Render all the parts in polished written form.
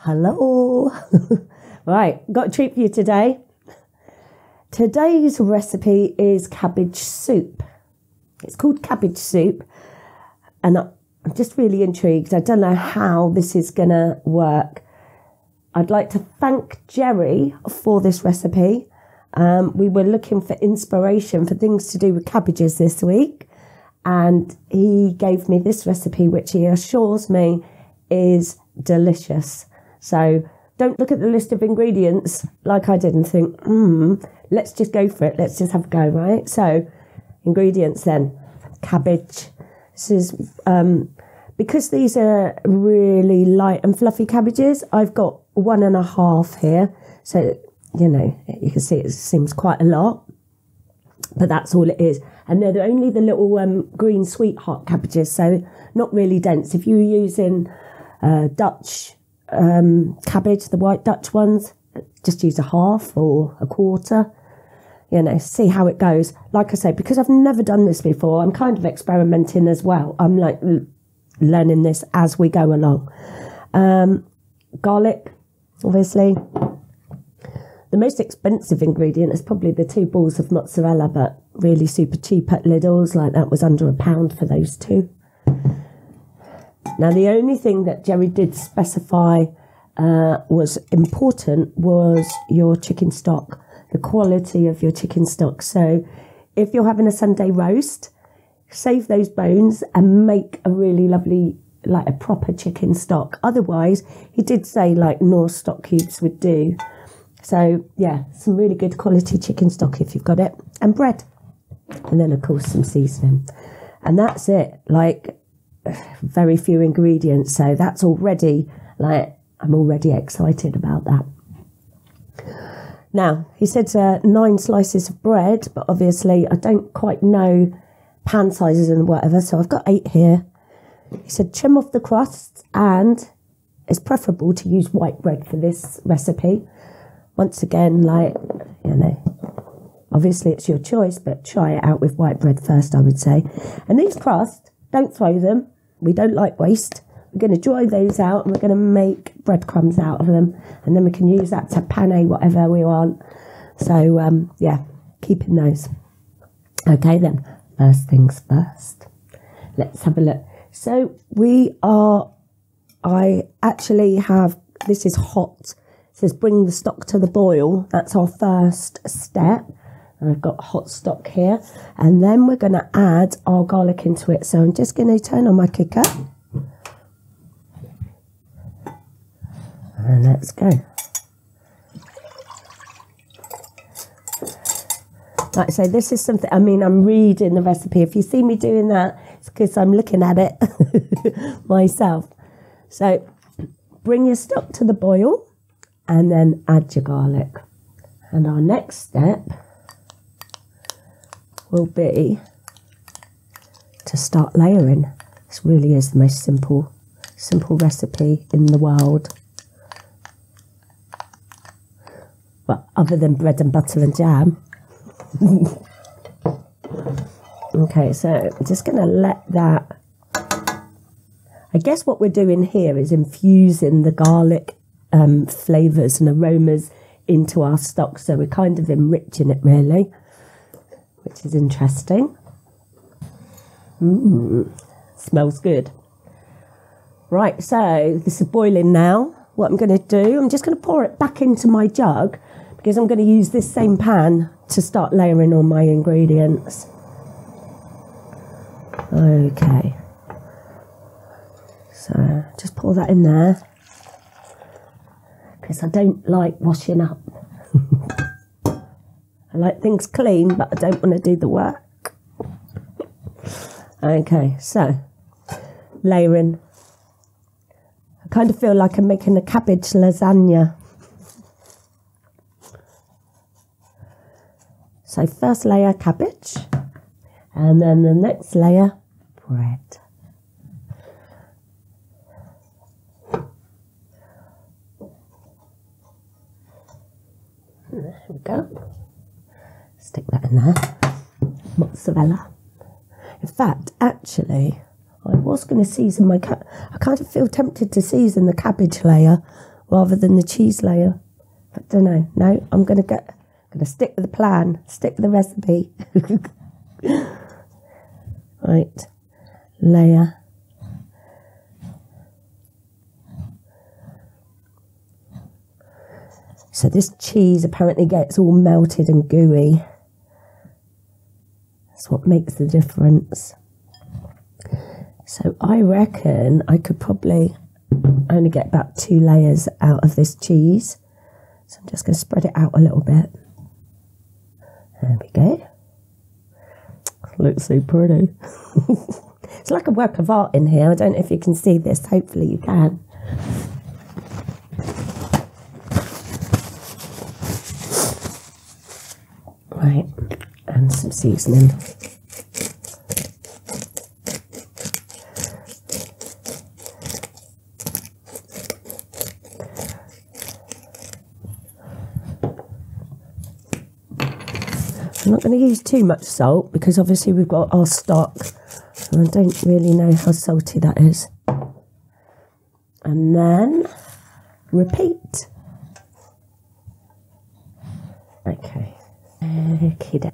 Hello. Right, got a treat for you today. Today's recipe is cabbage soup. It's called cabbage soup, and I'm just really intrigued. I don't know how this is going to work. I'd like to thank Jerry for this recipe. We were looking for inspiration for things to do with cabbages this week, and he gave me this recipe, which he assures me is delicious. So don't look at the list of ingredients like I did and think, let's just go for it. Let's just have a go, right? So ingredients then, cabbage. This is, because these are really light and fluffy cabbages, I've got 1.5 here. So, you know, you can see it seems quite a lot, but that's all it is. And they're only the little green sweetheart cabbages, so not really dense. If you were using Dutch cabbage, the white Dutch ones, just use 1/2 or 1/4, you know, see how it goes. Like I say, because I've never done this before, I'm kind of experimenting as well. I'm like learning this as we go along. Garlic, obviously. The most expensive ingredient is probably the 2 balls of mozzarella, but really super cheap at Lidl's. Like that was under £1 for those 2. Now, the only thing that Jerry did specify was important was your chicken stock, the quality of your chicken stock. So if you're having a Sunday roast, save those bones and make a really lovely, like a proper chicken stock. Otherwise, he did say like Norse stock cubes would do. So yeah, some really good quality chicken stock if you've got it, and bread. And then of course some seasoning. And that's it, like very few ingredients. So that's already like, I'm already excited about that. Now, he said 9 slices of bread, but obviously I don't quite know pan sizes and whatever, so I've got 8 here. He said trim off the crusts, and it's preferable to use white bread for this recipe. Once again, like, you know, obviously it's your choice, but try it out with white bread first, I would say. And these crusts, don't throw them. We don't like waste. We're going to dry those out, and we're going to make breadcrumbs out of them, and then we can use that to pane whatever we want. So, yeah, keeping those. Okay, then, first things first. Let's have a look. So I actually have, this is hot. It says bring the stock to the boil. That's our first step. And I've got hot stock here. And then we're going to add our garlic into it. So I'm just going to turn on my cooker. And let's go. Like I say, this is something, I mean, I'm reading the recipe. If you see me doing that, it's because I'm looking at it myself. So bring your stock to the boil and then add your garlic. And our next step will be to start layering. This really is the most simple recipe in the world. Well, other than bread and butter and jam. Okay, so I'm just going to let that, I guess what we're doing here is infusing the garlic flavours and aromas into our stock. So we're kind of enriching it really, which is interesting. Smells good. Right, so this is boiling now. What I'm going to do, I'm just going to pour it back into my jug because I'm going to use this same pan to start layering all my ingredients. Okay. So just pour that in there because I don't like washing up. I like things clean, but I don't want to do the work. Okay, so layering. I kind of feel like I'm making a cabbage lasagna. So first layer cabbage, and then the next layer bread. There we go. Stick that in there. Mozzarella. In fact, actually, I was going to season my I kind of feel tempted to season the cabbage layer rather than the cheese layer. I don't know. No, I'm going to stick with the plan, stick with the recipe. Right, layer. So this cheese apparently gets all melted and gooey. That's what makes the difference. So I reckon I could probably only get about 2 layers out of this cheese. So I'm just going to spread it out a little bit. There we go. Looks so pretty. It's like a work of art in here. I don't know if you can see this. Hopefully you can. Right, and some seasoning. I'm not going to use too much salt because obviously we've got our stock and I don't really know how salty that is. And then repeat. Okay. Okay.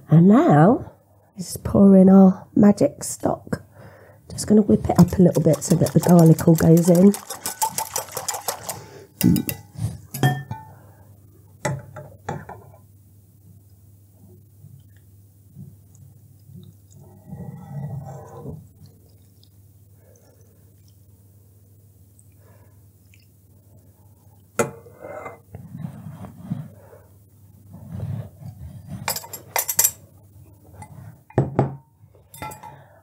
And now, just pour in our magic stock. Just going to whip it up a little bit so that the garlic all goes in.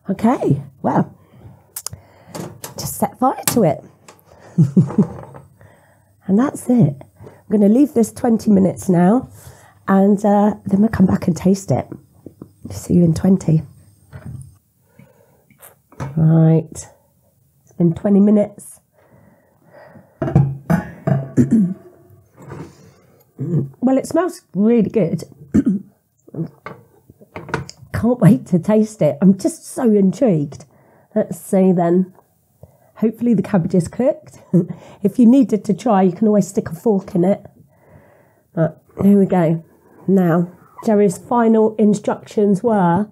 Okay, well, just set fire to it. And that's it. I'm going to leave this 20 minutes now and then we'll come back and taste it. See you in 20. Right, it's been 20 minutes. Well, it smells really good. Can't wait to taste it. I'm just so intrigued. Let's see then. Hopefully the cabbage is cooked. If you needed to try, you can always stick a fork in it. But here we go. Now, Jerry's final instructions were,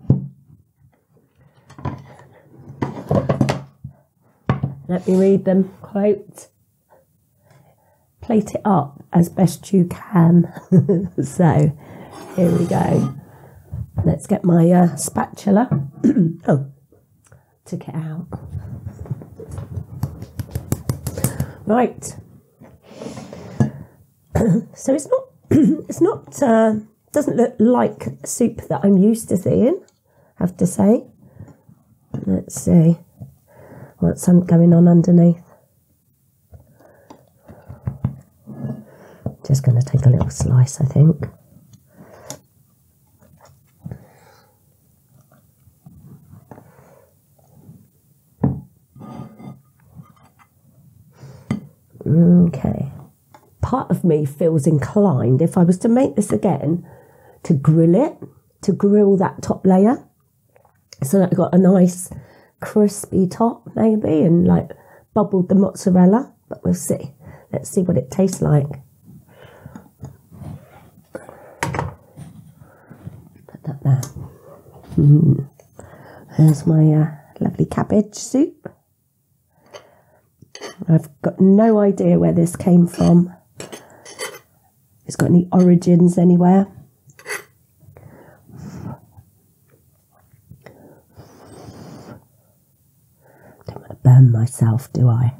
let me read them, quote, plate it up as best you can. So, here we go. Let's get my spatula. Oh, took it out. Right. So it's not, doesn't look like soup that I'm used to seeing, I have to say. Let's see what's going on underneath. Just going to take a little slice, I think. Okay, part of me feels inclined, if I was to make this again, to grill it, to grill that top layer, so that I got a nice crispy top maybe, and like bubbled the mozzarella, but we'll see. Let's see what it tastes like. Put that there. There's my lovely cabbage soup. I've got no idea where this came from. It's got any origins anywhere. Don't want to burn myself, do I?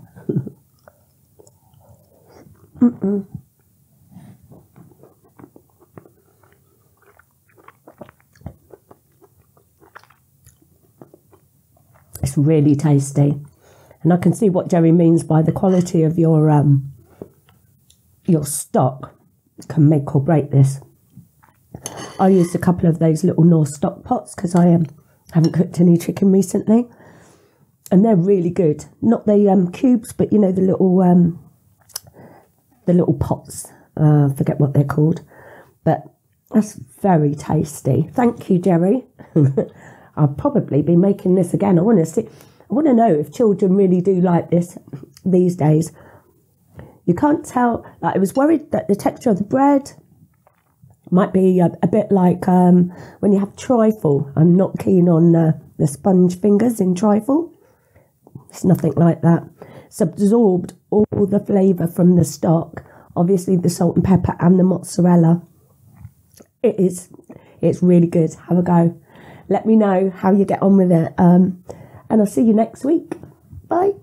It's really tasty. And I can see what Jerry means by the quality of your stock can make or break this. I used a couple of those little North stock pots because I haven't cooked any chicken recently. And they're really good. Not the cubes, but you know, the little the little pots. Forget what they're called. But that's very tasty. Thank you, Jerry. I'll probably be making this again. I want to know if children really do like this these days. You can't tell. Like, I was worried that the texture of the bread might be a bit like when you have trifle. I'm not keen on the sponge fingers in trifle. It's nothing like that. It's absorbed all the flavour from the stock. Obviously the salt and pepper and the mozzarella. It's really good. Have a go. Let me know how you get on with it. And I'll see you next week. Bye.